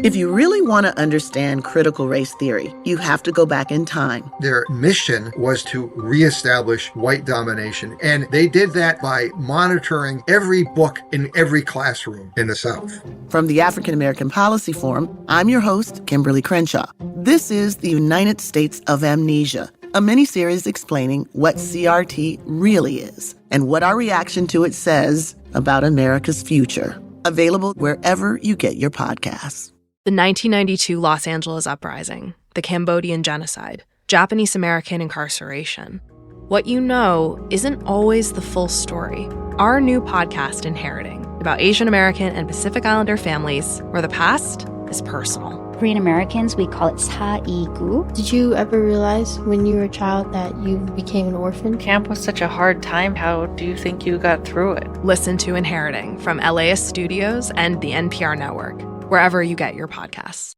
If you really want to understand critical race theory, you have to go back in time. Their mission was to reestablish white domination, and they did that by monitoring every book in every classroom in the South. From the African American Policy Forum, I'm your host, Kimberly Crenshaw. This is the United States of Amnesia, a mini-series explaining what CRT really is and what our reaction to it says about America's future. Available wherever you get your podcasts. The 1992 Los Angeles Uprising, the Cambodian genocide, Japanese American incarceration. What you know isn't always the full story. Our new podcast, Inheriting, about Asian American and Pacific Islander families where the past is personal. Korean Americans, we call it 사이구. Did you ever realize when you were a child that you became an orphan? Camp was such a hard time. How do you think you got through it? Listen to Inheriting from LAist Studios and the NPR Network, wherever you get your podcasts.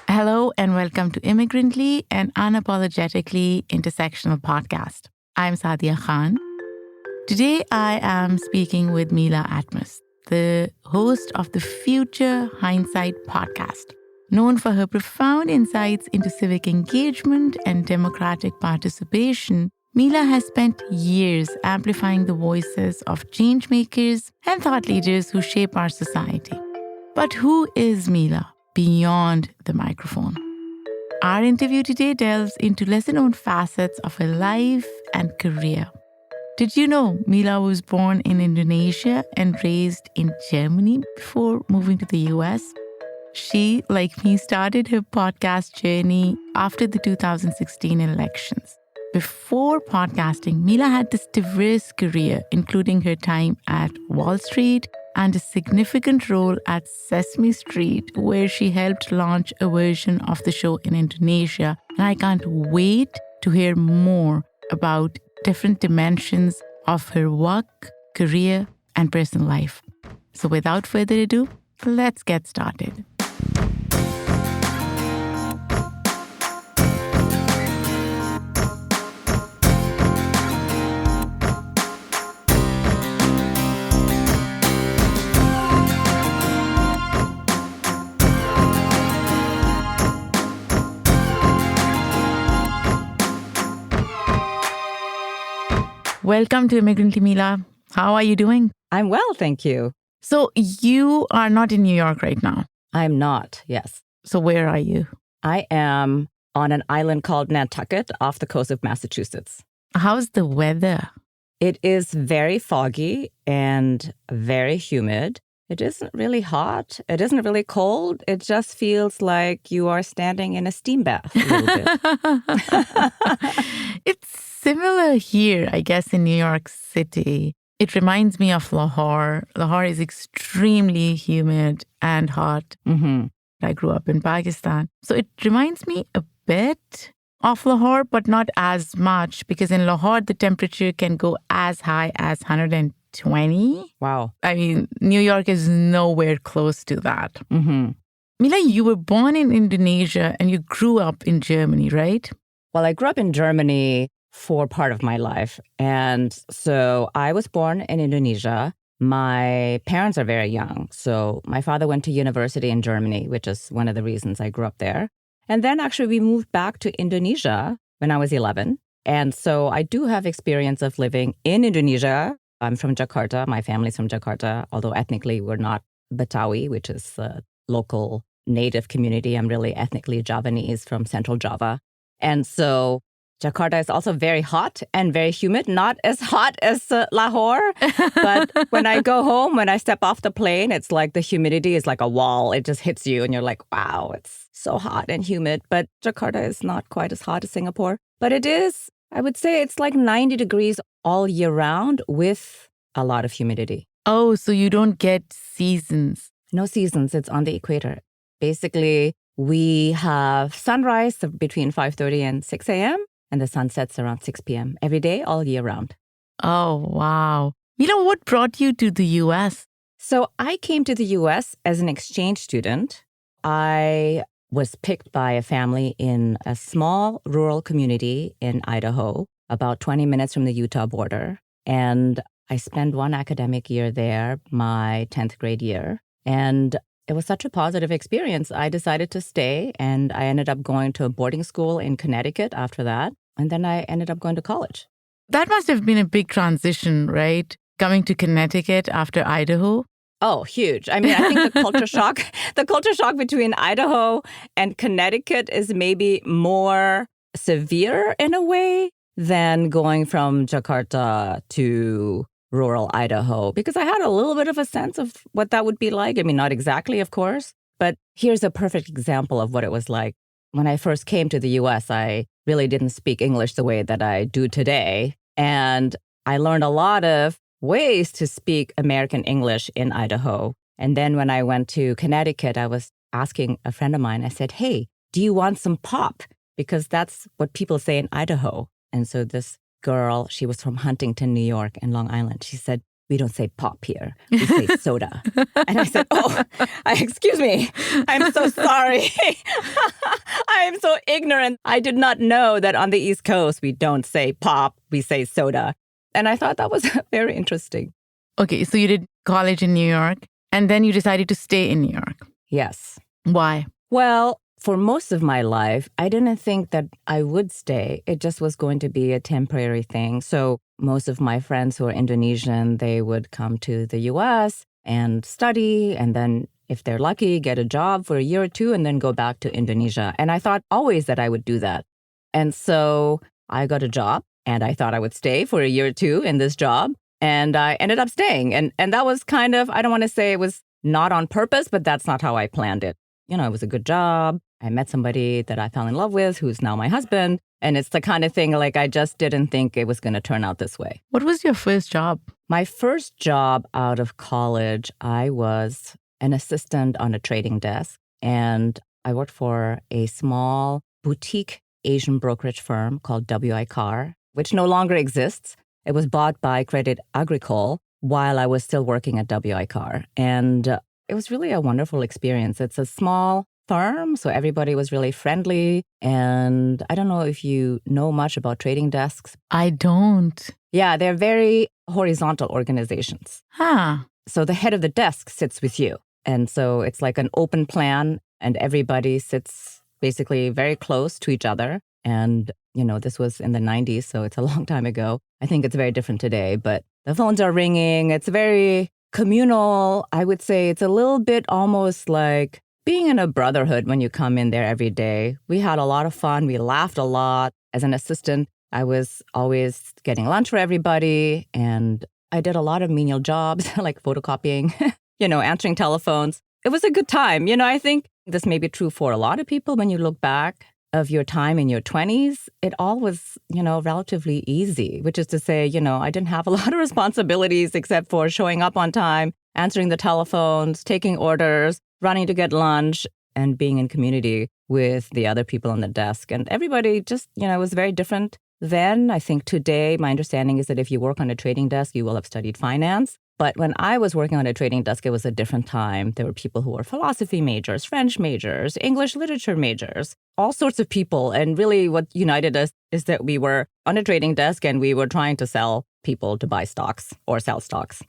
Hello and welcome to Immigrantly, an unapologetically intersectional podcast. I'm Sadia Khan. Today I am speaking with Mila Atmos, the host of the Future Hindsight podcast. Known for her profound insights into civic engagement and democratic participation, Mila has spent years amplifying the voices of changemakers and thought leaders who shape our society. But who is Mila beyond the microphone? Our interview today delves into lesser-known facets of her life and career. Did you know Mila was born in Indonesia and raised in Germany before moving to the US? She, like me, started her podcast journey after the 2016 elections. Before podcasting, Mila had this diverse career, including her time at Wall Street and a significant role at Sesame Street, where she helped launch a version of the show in Indonesia. And I can't wait to hear more about different dimensions of her work, career, and personal life. So without further ado, let's get started. Welcome to Immigrantly, Mila. How are you doing? I'm well, thank you. So you are not in New York right now. I'm not, yes. So where are you? I am on an island called Nantucket off the coast of Massachusetts. How's the weather? It is very foggy and very humid. It isn't really hot. It isn't really cold. It just feels like you are standing in a steam bath a little bit. It's similar here, I guess, in New York City. It reminds me of Lahore. Lahore is extremely humid and hot. Mm-hmm. I grew up in Pakistan. So it reminds me a bit of Lahore, but not as much, because in Lahore, the temperature can go as high as 120. Wow. I mean, New York is nowhere close to that. Mm-hmm. Mila, you were born in Indonesia and you grew up in Germany, right? Well, I grew up in Germany for part of my life. And so I was born in Indonesia. My parents are very young. So my father went to university in Germany, which is one of the reasons I grew up there. And then actually we moved back to Indonesia when I was 11. And so I do have experience of living in Indonesia. I'm from Jakarta. My family's from Jakarta, although ethnically we're not Betawi, which is a local native community. I'm really ethnically Javanese from Central Java. And so Jakarta is also very hot and very humid, not as hot as Lahore. But when I go home, when I step off the plane, it's like the humidity is like a wall. It just hits you and you're like, wow, it's so hot and humid. But Jakarta is not quite as hot as Singapore. But it is, I would say it's like 90 degrees all year round with a lot of humidity. Oh, so you don't get seasons. No seasons. It's on the equator. Basically, we have sunrise between 5:30 and 6 a.m. and the sun sets around 6 p.m. every day, all year round. Oh, wow. Mila, what brought you to the U.S.? So I came to the U.S. as an exchange student. I was picked by a family in a small rural community in Idaho, about 20 minutes from the Utah border. And I spent one academic year there, my 10th grade year. And it was such a positive experience. I decided to stay, and I ended up going to a boarding school in Connecticut after that. And then I ended up going to college. That must have been a big transition, right? Coming to Connecticut after Idaho. Oh, huge. I mean, I think the culture shock between Idaho and Connecticut is maybe more severe in a way than going from Jakarta to rural Idaho, because I had a little bit of a sense of what that would be like. I mean, not exactly, of course, but here's a perfect example of what it was like. When I first came to the US, I really didn't speak English the way that I do today. And I learned a lot of ways to speak American English in Idaho. And then when I went to Connecticut, I was asking a friend of mine, I said, hey, do you want some pop? Because that's what people say in Idaho. And so this girl, she was from Huntington, New York, and Long Island. She said, we don't say pop here. We say soda. And I said, excuse me. I'm so sorry. I am so ignorant. I did not know that on the East Coast, we don't say pop, we say soda. And I thought that was very interesting. Okay, so you did college in New York, and then you decided to stay in New York. Yes. Why? Well, for most of my life, I didn't think that I would stay. It just was going to be a temporary thing. So most of my friends who are Indonesian, they would come to the US and study, and then if they're lucky, get a job for a year or two and then go back to Indonesia. And I thought always that I would do that. And so I got a job, and I thought I would stay for a year or two in this job. And I ended up staying. And that was kind of, I don't want to say it was not on purpose, but that's not how I planned it. You know, it was a good job. I met somebody that I fell in love with, who's now my husband. And it's the kind of thing, like, I just didn't think it was going to turn out this way. What was your first job? My first job out of college, I was an assistant on a trading desk. And I worked for a small boutique Asian brokerage firm called W.I. Carr, which no longer exists. It was bought by Credit Agricole while I was still working at W.I. Carr. And it was really a wonderful experience. It's a small firm, so everybody was really friendly. And I don't know if you know much about trading desks. I don't. Yeah, they're very horizontal organizations. Huh. So the head of the desk sits with you. And so it's like an open plan, and everybody sits basically very close to each other. And, you know, this was in the 90s, so it's a long time ago. I think it's very different today, but the phones are ringing. It's very communal. I would say it's a little bit almost like being in a brotherhood when you come in there every day. We had a lot of fun. We laughed a lot. As an assistant, I was always getting lunch for everybody. And I did a lot of menial jobs like photocopying, answering telephones. It was a good time. I think this may be true for a lot of people when you look back of your time in your 20s. It all was, relatively easy, which is to say, I didn't have a lot of responsibilities except for showing up on time, answering the telephones, taking orders, running to get lunch, and being in community with the other people on the desk. And everybody just, was very different then. I think today, my understanding is that if you work on a trading desk, you will have studied finance. But when I was working on a trading desk, it was a different time. There were people who were philosophy majors, French majors, English literature majors, all sorts of people. And really what united us is that we were on a trading desk and we were trying to sell people to buy stocks or sell stocks.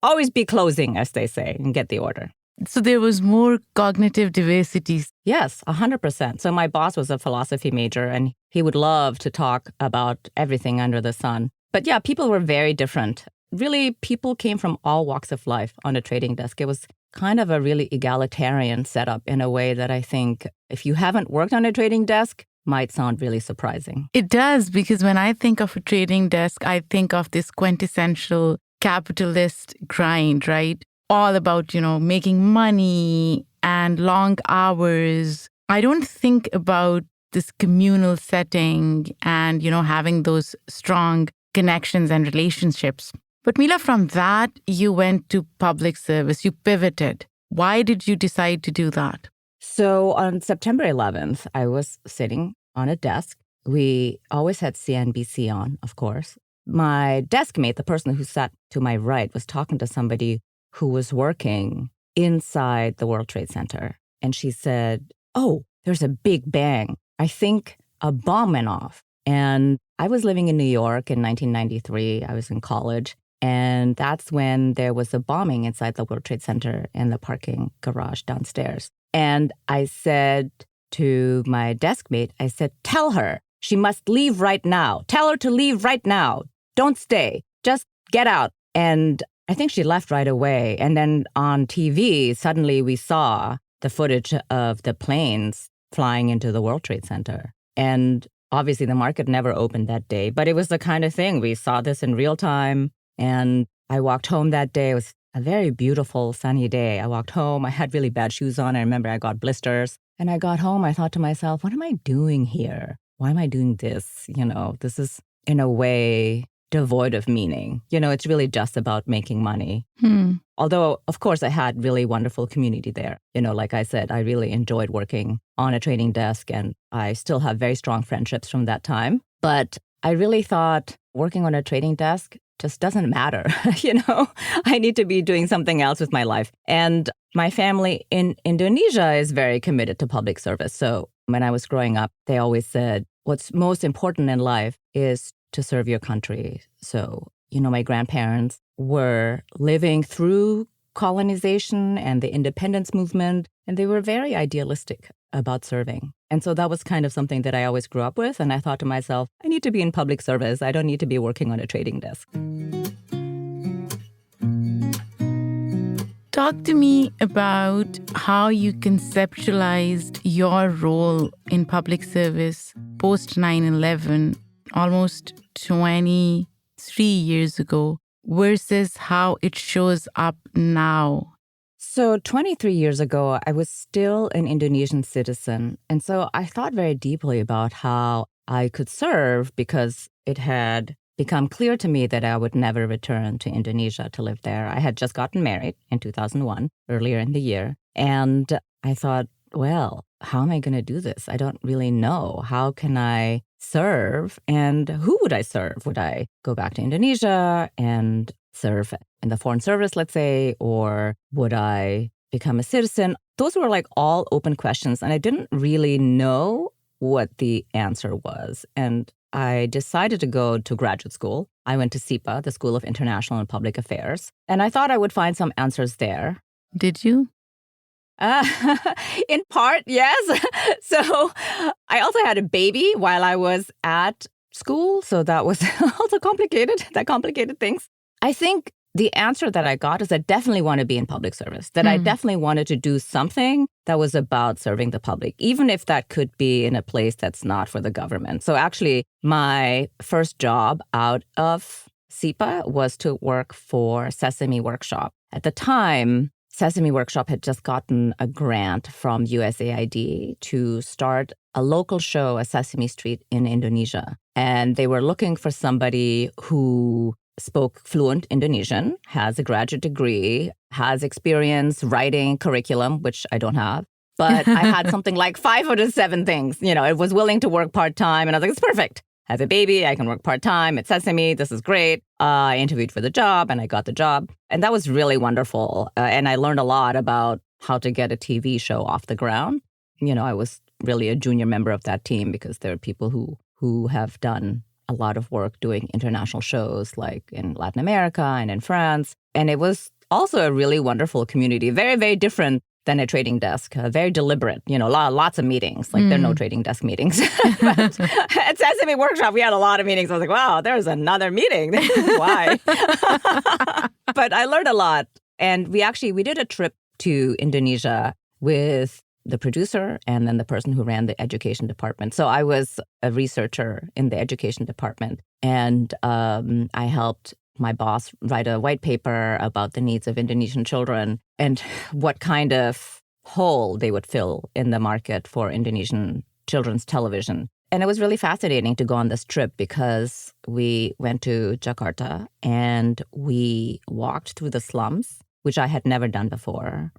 Always be closing, as they say, and get the order. So there was more cognitive diversity. Yes, 100%. So my boss was a philosophy major, and he would love to talk about everything under the sun. But yeah, people were very different. Really, people came from all walks of life on a trading desk. It was kind of a really egalitarian setup in a way that I think if you haven't worked on a trading desk, might sound really surprising. It does, because when I think of a trading desk, I think of this quintessential capitalist grind, right? All about, making money and long hours. I don't think about this communal setting and, having those strong connections and relationships. But Mila, from that, you went to public service. You pivoted. Why did you decide to do that? So on September 11th, I was sitting on a desk. We always had CNBC on, of course. My desk mate, the person who sat to my right, was talking to somebody who was working inside the World Trade Center. And she said, "Oh, there's a big bang. I think a bomb went off." And I was living in New York in 1993. I was in college. And that's when there was a bombing inside the World Trade Center in the parking garage downstairs. And I said to my desk mate, I said, tell her she must leave right now. Tell her to leave right now. Don't stay. Just get out. And I think she left right away. And then on TV, suddenly we saw the footage of the planes flying into the World Trade Center. And obviously the market never opened that day, but it was the kind of thing. We saw this in real time. And I walked home that day. It was a very beautiful, sunny day. I walked home. I had really bad shoes on. I remember I got blisters. And I got home. I thought to myself, what am I doing here? Why am I doing this? This is in a way devoid of meaning. It's really just about making money. Although, of course, I had really wonderful community there. Like I said, I really enjoyed working on a trading desk, and I still have very strong friendships from that time. But I really thought working on a trading desk just doesn't matter. I need to be doing something else with my life. And my family in Indonesia is very committed to public service. So when I was growing up, they always said, what's most important in life is to serve your country. So, my grandparents were living through colonization and the independence movement, and they were very idealistic about serving. And so that was kind of something that I always grew up with. And I thought to myself, I need to be in public service. I don't need to be working on a trading desk. Talk to me about how you conceptualized your role in public service post 9/11, almost 23 years ago, versus how it shows up now. So 23 years ago, I was still an Indonesian citizen. And so I thought very deeply about how I could serve, because it had become clear to me that I would never return to Indonesia to live there. I had just gotten married in 2001, earlier in the year. And I thought, well, how am I going to do this? I don't really know. How can I serve? And who would I serve? Would I go back to Indonesia and serve in the foreign service, let's say, or would I become a citizen? Those were like all open questions, and I didn't really know what the answer was. And I decided to go to graduate school. I went to SIPA, the School of International and Public Affairs, and I thought I would find some answers there. Did you? In part, yes. So I also had a baby while I was at school, so that was also complicated. That complicated things. I think the answer that I got is I definitely want to be in public service, that I definitely wanted to do something that was about serving the public, even if that could be in a place that's not for the government. So actually, my first job out of SIPA was to work for Sesame Workshop. At the time, Sesame Workshop had just gotten a grant from USAID to start a local show, a Sesame Street in Indonesia. And they were looking for somebody who spoke fluent Indonesian, has a graduate degree, has experience writing curriculum, which I don't have. But I had something like 5 out of 7 things. It was willing to work part-time. And I was like, it's perfect. I have a baby. I can work part-time at Sesame. This is great. I interviewed for the job and I got the job. And that was really wonderful. And I learned a lot about how to get a TV show off the ground. I was really a junior member of that team because there are people who have done a lot of work doing international shows like in Latin America and in France. And it was also a really wonderful community, very, very different than a trading desk, very deliberate, lots of meetings. Like there are no trading desk meetings. But at Sesame Workshop, we had a lot of meetings. I was like, wow, there's another meeting. This is why. But I learned a lot. And we did a trip to Indonesia with the producer and then the person who ran the education department. So I was a researcher in the education department. And I helped my boss write a white paper about the needs of Indonesian children and what kind of hole they would fill in the market for Indonesian children's television. And it was really fascinating to go on this trip because we went to Jakarta and we walked through the slums, which I had never done before.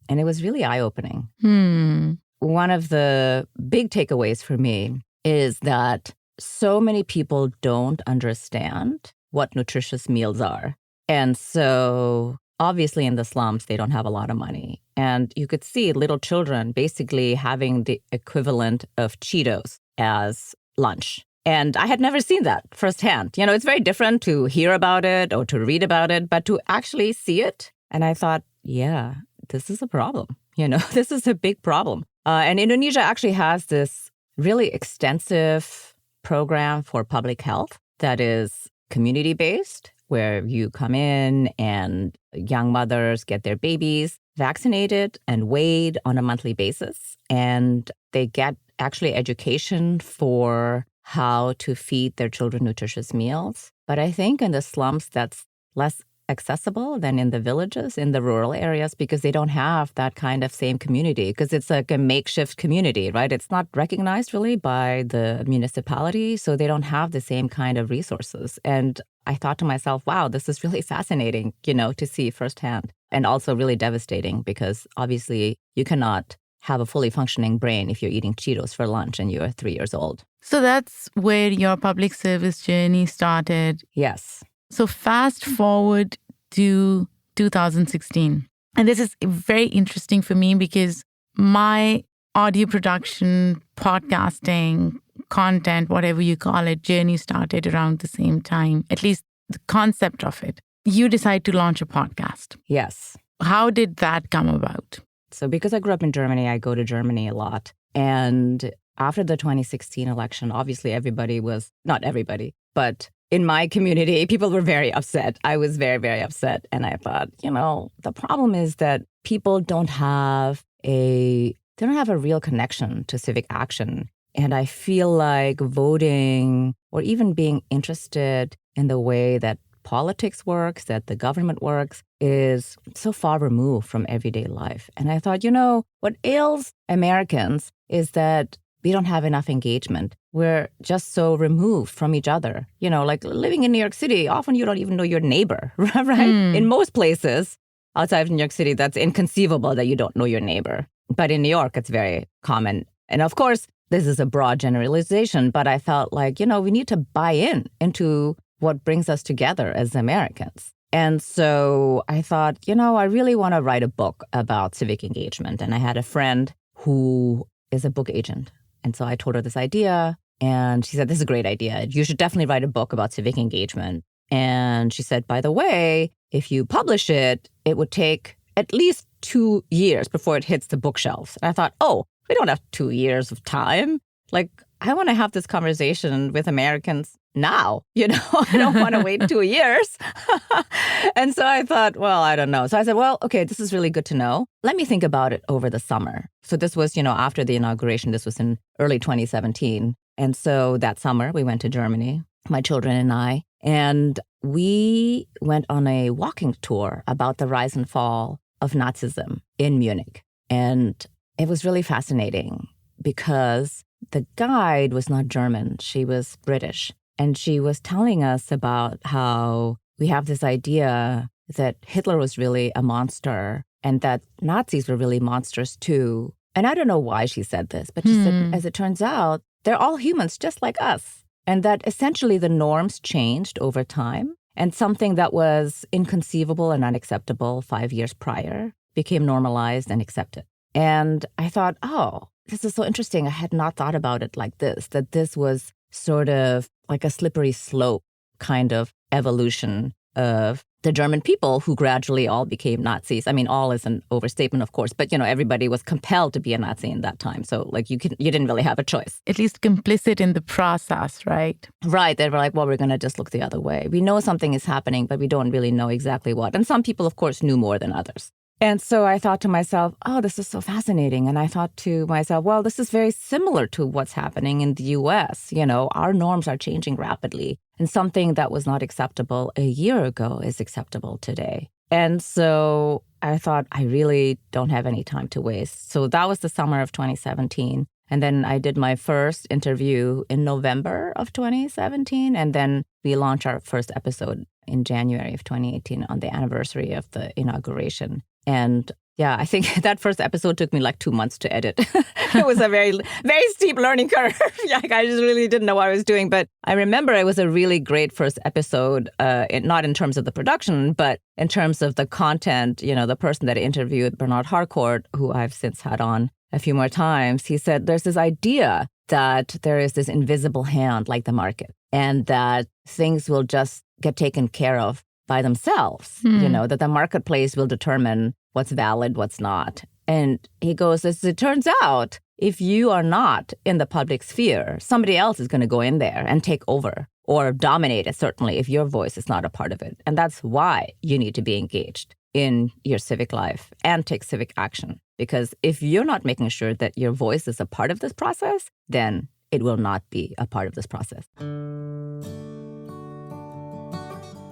And it was really eye-opening. One of the big takeaways for me is that so many people don't understand what nutritious meals are. And so obviously in the slums, they don't have a lot of money. And you could see little children basically having the equivalent of Cheetos as lunch. And I had never seen that firsthand. It's very different to hear about it or to read about it, but to actually see it. And I thought, yeah, this is a problem. This is a big problem. And Indonesia actually has this really extensive program for public health that is community-based, where you come in and young mothers get their babies vaccinated and weighed on a monthly basis. And they get actually education for how to feed their children nutritious meals. But I think in the slums, that's less accessible than in the villages, in the rural areas, because they don't have that kind of same community, because it's like a makeshift community, right? It's not recognized really by the municipality, so they don't have the same kind of resources. And I thought to myself, wow, this is really fascinating, to see firsthand, and also really devastating, because obviously you cannot have a fully functioning brain if you're eating Cheetos for lunch and you're 3 years old. So that's where your public service journey started. Yes. So fast forward to 2016. And this is very interesting for me because my audio production, podcasting, content, whatever you call it, journey started around the same time, at least the concept of it. You decide to launch a podcast. Yes. How did that come about? So because I grew up in Germany, I go to Germany a lot. And after the 2016 election, obviously not everybody, but in my community, people were very upset. I was very, very upset. And I thought, the problem is that people don't have a real connection to civic action. And I feel like voting or even being interested in the way that politics works, that the government works, is so far removed from everyday life. And I thought, what ails Americans is that we don't have enough engagement. We're just so removed from each other. Like living in New York City, often you don't even know your neighbor, right? In most places outside of New York City, that's inconceivable that you don't know your neighbor. But in New York, it's very common. And of course, this is a broad generalization, but I felt like, we need to buy into what brings us together as Americans. And so I thought, I really want to write a book about civic engagement. And I had a friend who is a book agent. And so I told her this idea, and she said, this is a great idea. You should definitely write a book about civic engagement. And she said, by the way, if you publish it, it would take at least 2 years before it hits the bookshelves. And I thought, we don't have 2 years of time. Like, I want to have this conversation with Americans now. I don't want to wait 2 years. And so I thought, well, I don't know. So I said, well, okay, this is really good to know. Let me think about it over the summer. So this was, after the inauguration, this was in early 2017. And so that summer we went to Germany, my children and I, and we went on a walking tour about the rise and fall of Nazism in Munich. And it was really fascinating because the guide was not German. She was British. And she was telling us about how we have this idea that Hitler was really a monster and that Nazis were really monsters too. And I don't know why she said this, but she said, as it turns out, they're all humans just like us. And that essentially the norms changed over time. And something that was inconceivable and unacceptable 5 years prior became normalized and accepted. And I thought, this is so interesting. I had not thought about it like this, that this was sort of like a slippery slope kind of evolution of the German people who gradually all became Nazis. I mean, all is an overstatement, of course, but, everybody was compelled to be a Nazi in that time. So, like, you didn't really have a choice. At least complicit in the process, right? Right. They were like, well, we're going to just look the other way. We know something is happening, but we don't really know exactly what. And some people, of course, knew more than others. And so I thought to myself, this is so fascinating. And I thought to myself, well, this is very similar to what's happening in the US. Our norms are changing rapidly. And something that was not acceptable a year ago is acceptable today. And so I thought, I really don't have any time to waste. So that was the summer of 2017. And then I did my first interview in November of 2017. And then we launched our first episode in January of 2018 on the anniversary of the inauguration. And yeah, I think that first episode took me like 2 months to edit. It was a very, very steep learning curve. I just really didn't know what I was doing. But I remember it was a really great first episode, not in terms of the production, but in terms of the content. The person that I interviewed, Bernard Harcourt, who I've since had on a few more times, he said, there's this idea that there is this invisible hand like the market and that things will just get taken care of by themselves, that the marketplace will determine what's valid, what's not. And he goes, as it turns out, if you are not in the public sphere, somebody else is going to go in there and take over or dominate it, certainly, if your voice is not a part of it. And that's why you need to be engaged in your civic life and take civic action. Because if you're not making sure that your voice is a part of this process, then it will not be a part of this process.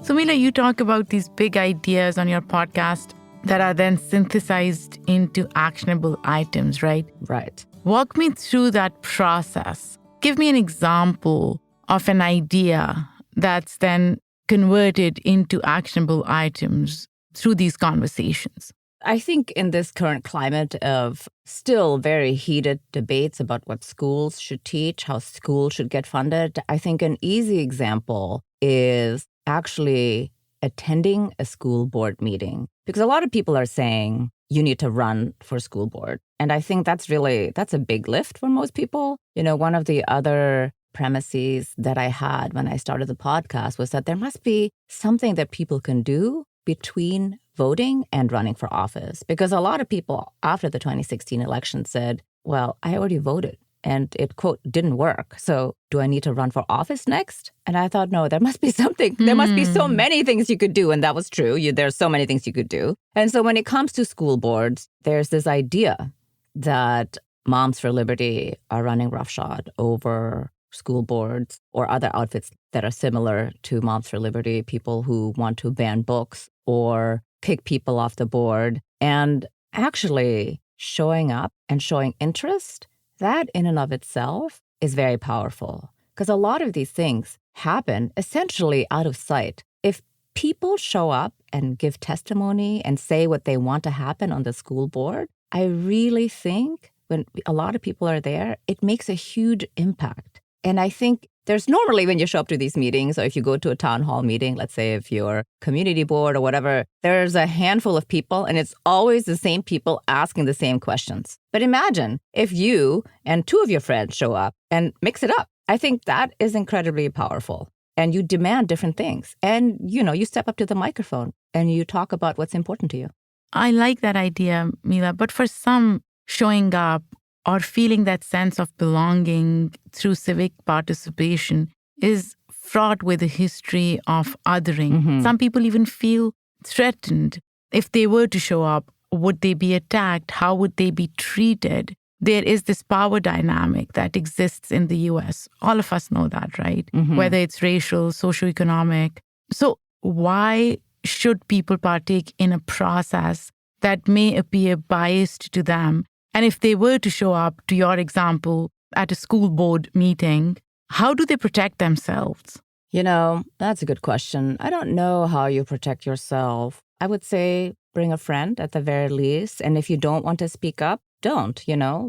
So, Mila, you talk about these big ideas on your podcast that are then synthesized into actionable items, right? Right. Walk me through that process. Give me an example of an idea that's then converted into actionable items through these conversations. I think in this current climate of still very heated debates about what schools should teach, how schools should get funded, I think an easy example is actually attending a school board meeting. Because a lot of people are saying you need to run for school board. And I think that's a big lift for most people. One of the other premises that I had when I started the podcast was that there must be something that people can do between voting and running for office. Because a lot of people after the 2016 election said, well, I already voted and it, quote, didn't work. So do I need to run for office next? And I thought, no, there must be something. There must be so many things you could do. And that was true. There's so many things you could do. And so when it comes to school boards, there's this idea that Moms for Liberty are running roughshod over school boards or other outfits that are similar to Moms for Liberty, people who want to ban books or kick people off the board. And actually showing up and showing interest, that in and of itself is very powerful. Because a lot of these things happen essentially out of sight. If people show up and give testimony and say what they want to happen on the school board, I really think when a lot of people are there, it makes a huge impact. And I think there's normally when you show up to these meetings, or if you go to a town hall meeting, let's say if you're community board or whatever, there's a handful of people and it's always the same people asking the same questions. But imagine if you and two of your friends show up and mix it up. I think that is incredibly powerful. And you demand different things. And, you step up to the microphone and you talk about what's important to you. I like that idea, Mila. But for some, showing up or feeling that sense of belonging through civic participation is fraught with a history of othering. Mm-hmm. Some people even feel threatened. If they were to show up, would they be attacked? How would they be treated? There is this power dynamic that exists in the US. All of us know that, right? Mm-hmm. Whether it's racial, socioeconomic. So why should people partake in a process that may appear biased to them? And if they were to show up, to your example, at a school board meeting, how do they protect themselves? That's a good question. I don't know how you protect yourself. I would say bring a friend at the very least. And if you don't want to speak up, don't,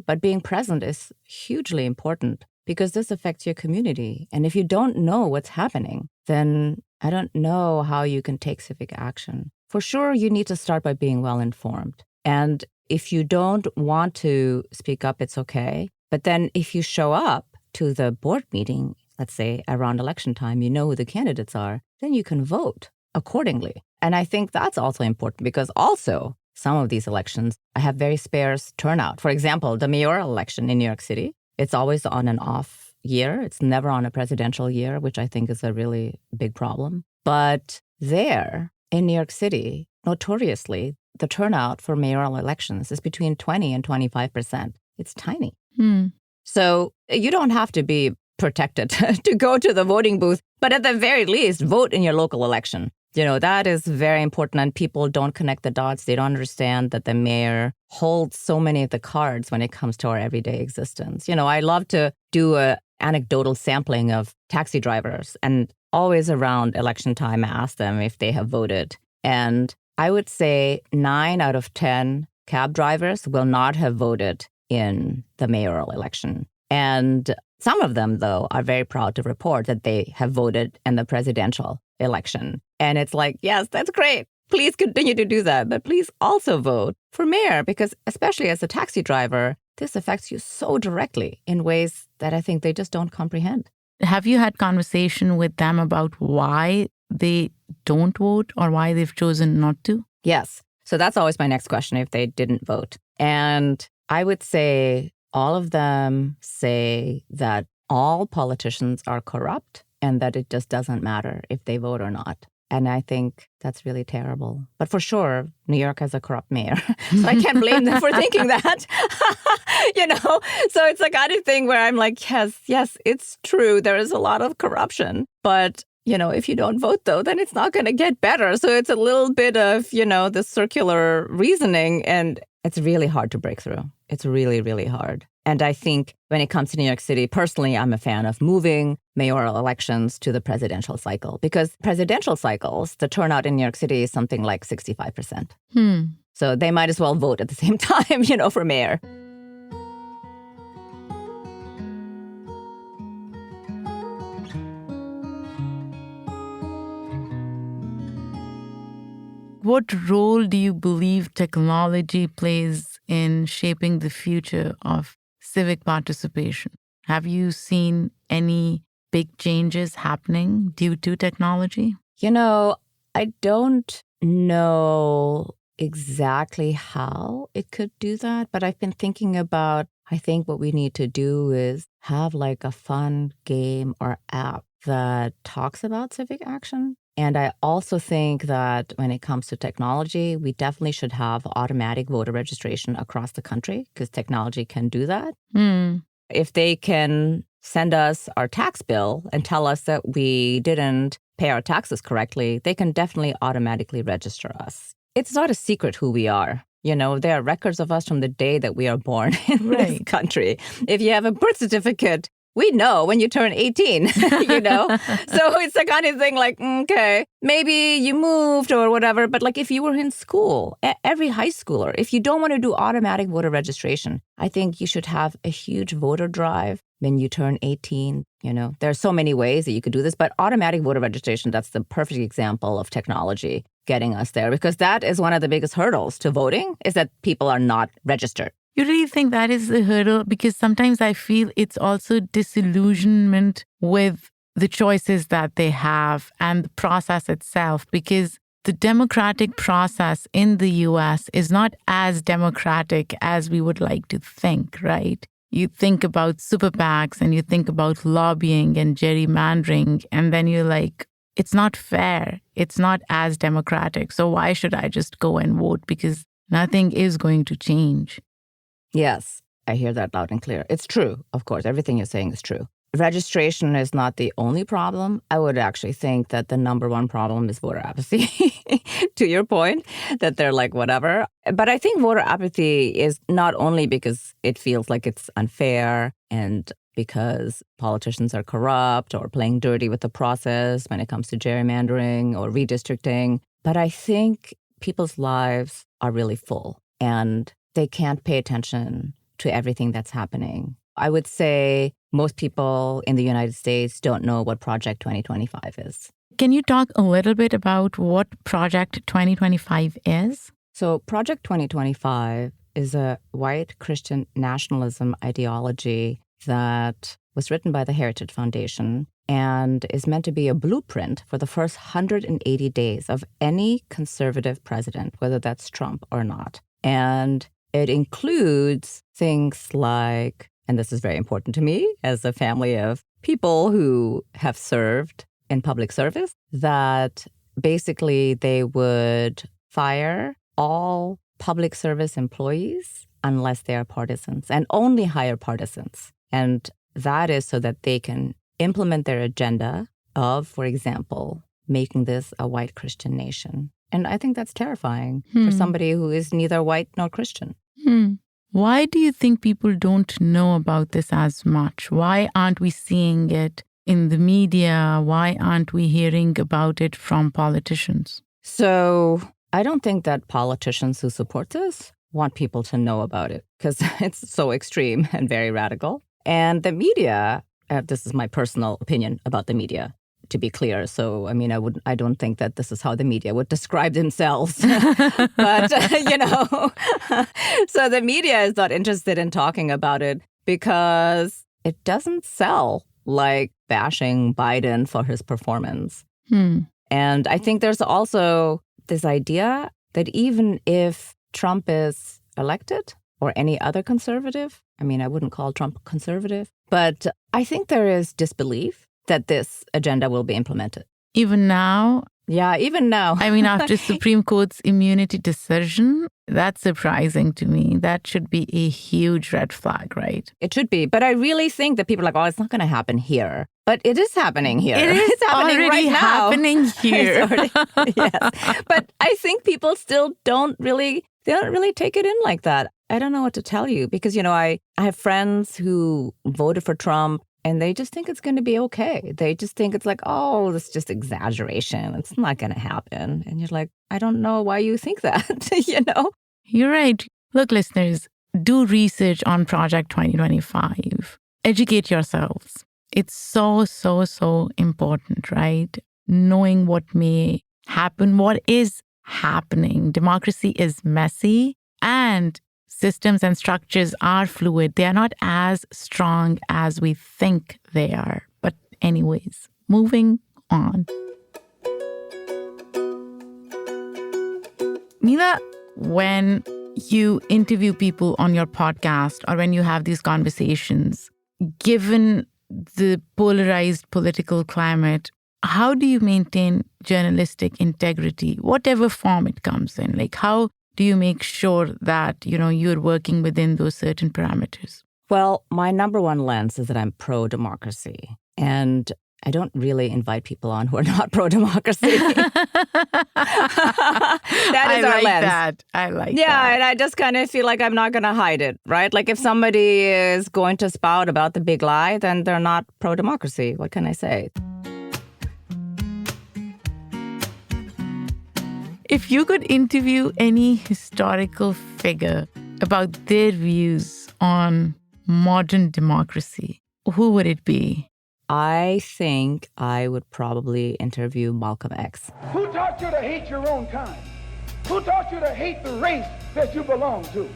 But being present is hugely important because this affects your community. And if you don't know what's happening, then I don't know how you can take civic action. For sure, you need to start by being well informed. And if you don't want to speak up, it's okay. But then if you show up to the board meeting, let's say around election time, you know who the candidates are, then you can vote accordingly. And I think that's also important because also some of these elections have very sparse turnout. For example, the mayoral election in New York City, it's always on an off year. It's never on a presidential year, which I think is a really big problem. But there in New York City, notoriously, the turnout for mayoral elections is between 20 and 25%. It's tiny. So you don't have to be protected to go to the voting booth, but at the very least, vote in your local election. That is very important, and people don't connect the dots. They don't understand that the mayor holds so many of the cards when it comes to our everyday existence. I love to do an anecdotal sampling of taxi drivers, and always around election time, I ask them if they have voted. And I would say 9 out of 10 cab drivers will not have voted in the mayoral election. And some of them, though, are very proud to report that they have voted in the presidential election. And it's like, yes, that's great. Please continue to do that. But please also vote for mayor, because especially as a taxi driver, this affects you so directly in ways that I think they just don't comprehend. Have you had conversation with them about why they don't vote or why they've chosen not to? Yes. So that's always my next question, if they didn't vote. And I would say all of them say that all politicians are corrupt and that it just doesn't matter if they vote or not. And I think that's really terrible. But for sure, New York has a corrupt mayor. So I can't blame them for thinking that. So it's a kind of thing where I'm like, yes, it's true. There is a lot of corruption. But, if you don't vote, though, then it's not going to get better. So it's a little bit of, this circular reasoning. And it's really hard to break through. It's really, really hard. And I think when it comes to New York City, personally, I'm a fan of moving mayoral elections to the presidential cycle because presidential cycles, the turnout in New York City is something like 65%. So they might as well vote at the same time, for mayor. What role do you believe technology plays in shaping the future of civic participation? Have you seen any big changes happening due to technology? I don't know exactly how it could do that, but I've been thinking about, I think what we need to do is have like a fun game or app that talks about civic action. And I also think that when it comes to technology, we definitely should have automatic voter registration across the country because technology can do that. If they can send us our tax bill and tell us that we didn't pay our taxes correctly, they can definitely automatically register us. It's not a secret who we are. There are records of us from the day that we are born in this country. If you have a birth certificate, we know when you turn 18, So it's the kind of thing like, okay, maybe you moved or whatever. But like if you were in school, every high schooler, if you don't want to do automatic voter registration, I think you should have a huge voter drive when you turn 18. There are so many ways that you could do this, but automatic voter registration, that's the perfect example of technology getting us there because that is one of the biggest hurdles to voting is that people are not registered. You really think that is the hurdle? Because sometimes I feel it's also disillusionment with the choices that they have and the process itself, because the democratic process in the US is not as democratic as we would like to think, right? You think about super PACs and you think about lobbying and gerrymandering, and then you're like, it's not fair. It's not as democratic. So why should I just go and vote? Because nothing is going to change. Yes, I hear that loud and clear. It's true, of course. Everything you're saying is true. Registration is not the only problem. I would actually think that the number one problem is voter apathy, to your point, that they're like, whatever. But I think voter apathy is not only because it feels like it's unfair and because politicians are corrupt or playing dirty with the process when it comes to gerrymandering or redistricting, but I think people's lives are really full and they can't pay attention to everything that's happening. I would say most people in the United States don't know what Project 2025 is. Can you talk a little bit about what Project 2025 is? So Project 2025 is a white Christian nationalism ideology that was written by the Heritage Foundation and is meant to be a blueprint for the first 180 days of any conservative president, whether that's Trump or not. And it includes things like, and this is very important to me as a family of people who have served in public service, that basically they would fire all public service employees unless they are partisans and only hire partisans. And that is so that they can implement their agenda of, for example, making this a white Christian nation. And I think that's terrifying for somebody who is neither white nor Christian. Why do you think people don't know about this as much? Why aren't we seeing it in the media? Why aren't we hearing about it from politicians? So I don't think that politicians who support this want people to know about it because it's so extreme and very radical. And the media, this is my personal opinion about the media, to be clear. So, I mean, I don't think that this is how the media would describe themselves. But, so the media is not interested in talking about it because it doesn't sell like bashing Biden for his performance. And I think there's also this idea that even if Trump is elected or any other conservative, I mean, I wouldn't call Trump conservative, but I think there is disbelief that this agenda will be implemented. Even now? Yeah, even now. I mean, after Supreme Court's immunity decision, that's surprising to me. That should be a huge red flag, right? It should be. But I really think that people are like, oh, it's not going to happen here. But it is happening here. It is it's happening already right happening here. Yes. But I think people still don't really take it in like that. I don't know what to tell you because, I have friends who voted for Trump and they just think it's going to be okay. They just think it's like, oh, this is just exaggeration. It's not going to happen. And you're like, I don't know why you think that, You're right. Look, listeners, do research on Project 2025. Educate yourselves. It's so, so, so important, right? Knowing what may happen, what is happening. Democracy is messy and systems and structures are fluid. They are not as strong as we think they are. But anyways, moving on. Mila, when you interview people on your podcast or when you have these conversations, given the polarized political climate, how do you maintain journalistic integrity, whatever form it comes in? Like, how do you make sure that, you're working within those certain parameters? Well, my number one lens is that I'm pro-democracy. And I don't really invite people on who are not pro-democracy. That is our lens. I like that. Yeah, and I just kind of feel like I'm not going to hide it, right? Like if somebody is going to spout about the big lie, then they're not pro-democracy. What can I say? If you could interview any historical figure about their views on modern democracy, who would it be? I think I would probably interview Malcolm X. Who taught you to hate your own kind? Who taught you to hate the race that you belong to?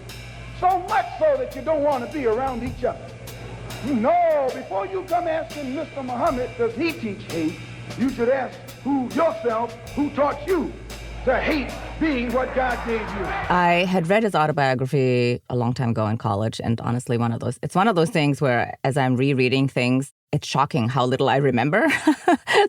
So much so that you don't want to be around each other. No, before you come asking Mr. Muhammad, does he teach hate? You should ask yourself who taught you to hate being what God gave you. I had read his autobiography a long time ago in college, and honestly, it's one of those things where as I'm rereading things, it's shocking how little I remember.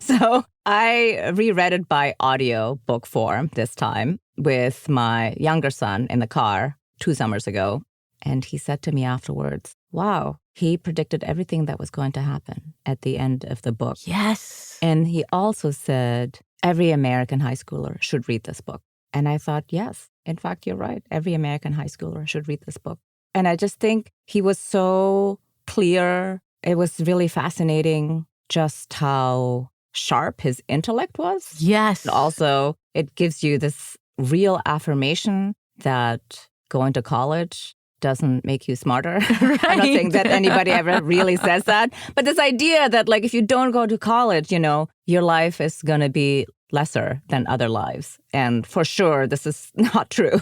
So I reread it by audio book form this time with my younger son in the car 2 summers ago. And he said to me afterwards, wow, he predicted everything that was going to happen at the end of the book. Yes. And he also said, every American high schooler should read this book. And I thought, yes, in fact, you're right. Every American high schooler should read this book. And I just think he was so clear. It was really fascinating just how sharp his intellect was. Yes. And also, it gives you this real affirmation that going to college doesn't make you smarter. Right. I'm not saying that anybody ever really says that. But this idea that, like, if you don't go to college, your life is going to be lesser than other lives. And for sure, this is not true.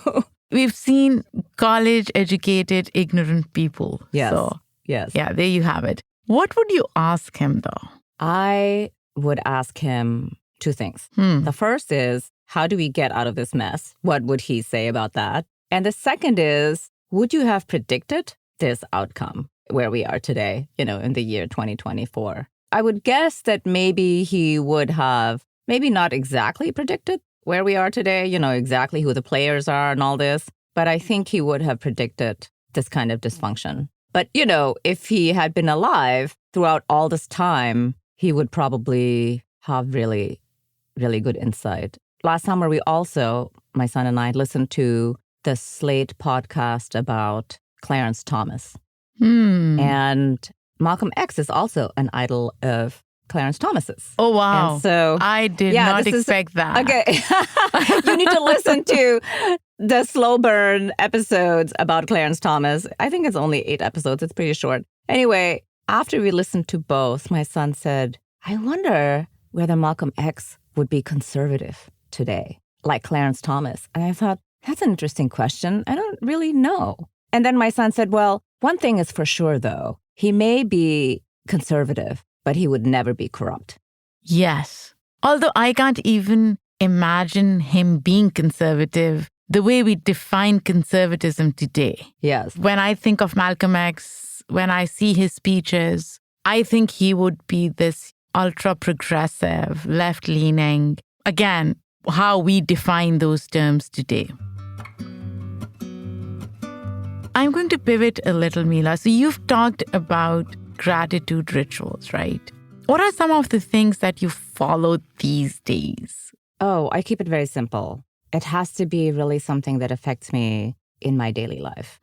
We've seen college-educated, ignorant people. Yes. So, yes. Yeah, there you have it. What would you ask him, though? I would ask him 2 things. The first is, how do we get out of this mess? What would he say about that? And the second is, would you have predicted this outcome where we are today, in the year 2024? I would guess that maybe he would have maybe not exactly predicted where we are today, exactly who the players are and all this. But I think he would have predicted this kind of dysfunction. But, if he had been alive throughout all this time, he would probably have really, really good insight. Last summer, we also, my son and I, listened to the Slate podcast about Clarence Thomas. And Malcolm X is also an idol of Clarence Thomas's. Oh, wow. And so I did not expect that. Okay. You need to listen to the slow burn episodes about Clarence Thomas. I think it's only 8 episodes. It's pretty short. Anyway, after we listened to both, my son said, I wonder whether Malcolm X would be conservative today, like Clarence Thomas. And I thought, that's an interesting question. I don't really know. And then my son said, well, one thing is for sure, though. He may be conservative, but he would never be corrupt. Yes. Although I can't even imagine him being conservative the way we define conservatism today. Yes. When I think of Malcolm X, when I see his speeches, I think he would be this ultra-progressive, left-leaning. Again, how we define those terms today. I'm going to pivot a little, Mila. So you've talked about gratitude rituals, right? What are some of the things that you follow these days? Oh, I keep it very simple. It has to be really something that affects me in my daily life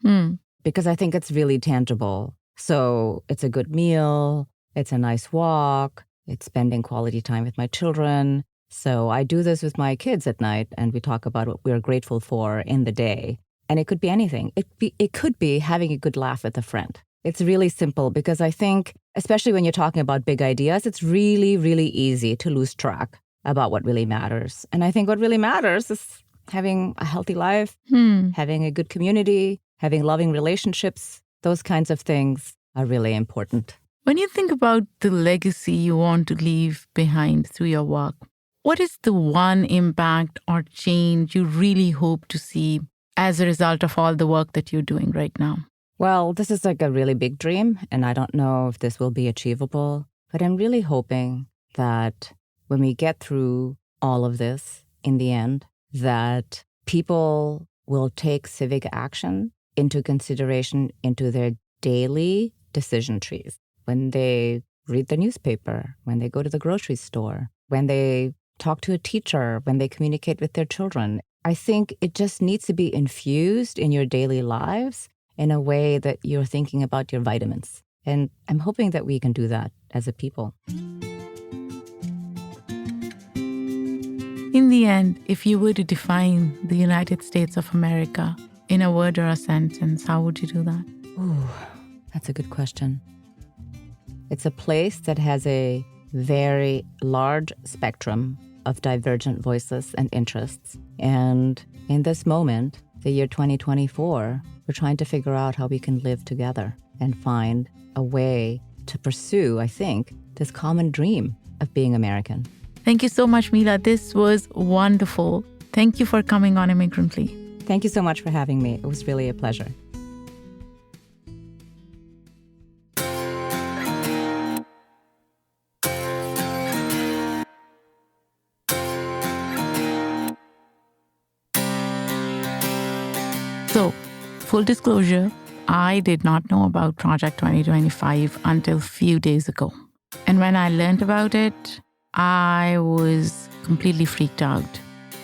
because I think it's really tangible. So it's a good meal, it's a nice walk, it's spending quality time with my children. So I do this with my kids at night, and we talk about what we're grateful for in the day. And it could be anything. It could be having a good laugh with a friend. It's really simple because I think, especially when you're talking about big ideas, it's really, really easy to lose track about what really matters. And I think what really matters is having a healthy life, having a good community, having loving relationships. Those kinds of things are really important. When you think about the legacy you want to leave behind through your work, what is the one impact or change you really hope to see as a result of all the work that you're doing right now? Well, this is like a really big dream, and I don't know if this will be achievable, but I'm really hoping that when we get through all of this in the end, that people will take civic action into consideration into their daily decision trees. When they read the newspaper, when they go to the grocery store, when they talk to a teacher, when they communicate with their children. I think it just needs to be infused in your daily lives in a way that you're thinking about your vitamins. And I'm hoping that we can do that as a people. In the end, if you were to define the United States of America in a word or a sentence, how would you do that? Ooh, that's a good question. It's a place that has a very large spectrum of divergent voices and interests. And in this moment, the year 2024, we're trying to figure out how we can live together and find a way to pursue, I think, this common dream of being American. Thank you so much, Mila. This was wonderful. Thank you for coming on Immigrantly. Thank you so much for having me. It was really a pleasure. So, full disclosure, I did not know about Project 2025 until a few days ago. And when I learned about it, I was completely freaked out.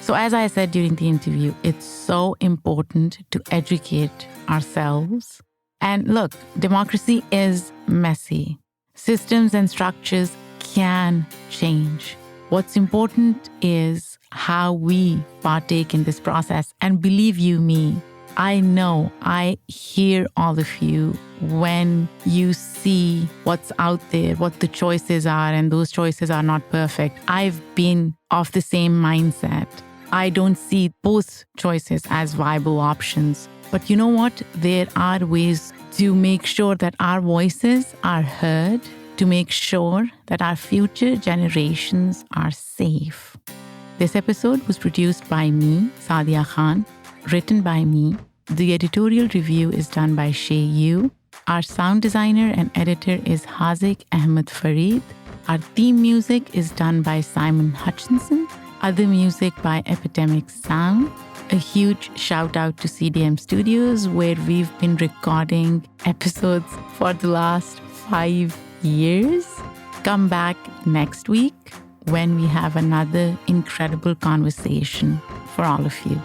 So as I said during the interview, it's so important to educate ourselves. And look, democracy is messy. Systems and structures can change. What's important is how we partake in this process. And believe you me, I know, I hear all of you when you see what's out there, what the choices are, and those choices are not perfect. I've been of the same mindset. I don't see both choices as viable options. But you know what? There are ways to make sure that our voices are heard, to make sure that our future generations are safe. This episode was produced by me, Sadia Khan, written by me. The editorial review is done by Shay Yu. Our sound designer and editor is Hazik Ahmed Farid. Our theme music is done by Simon Hutchinson. Other music by Epidemic Sound. A huge shout out to CDM Studios, where we've been recording episodes for the last 5 years. Come back next week when we have another incredible conversation for all of you.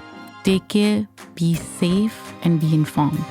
Take care, be safe, and be informed.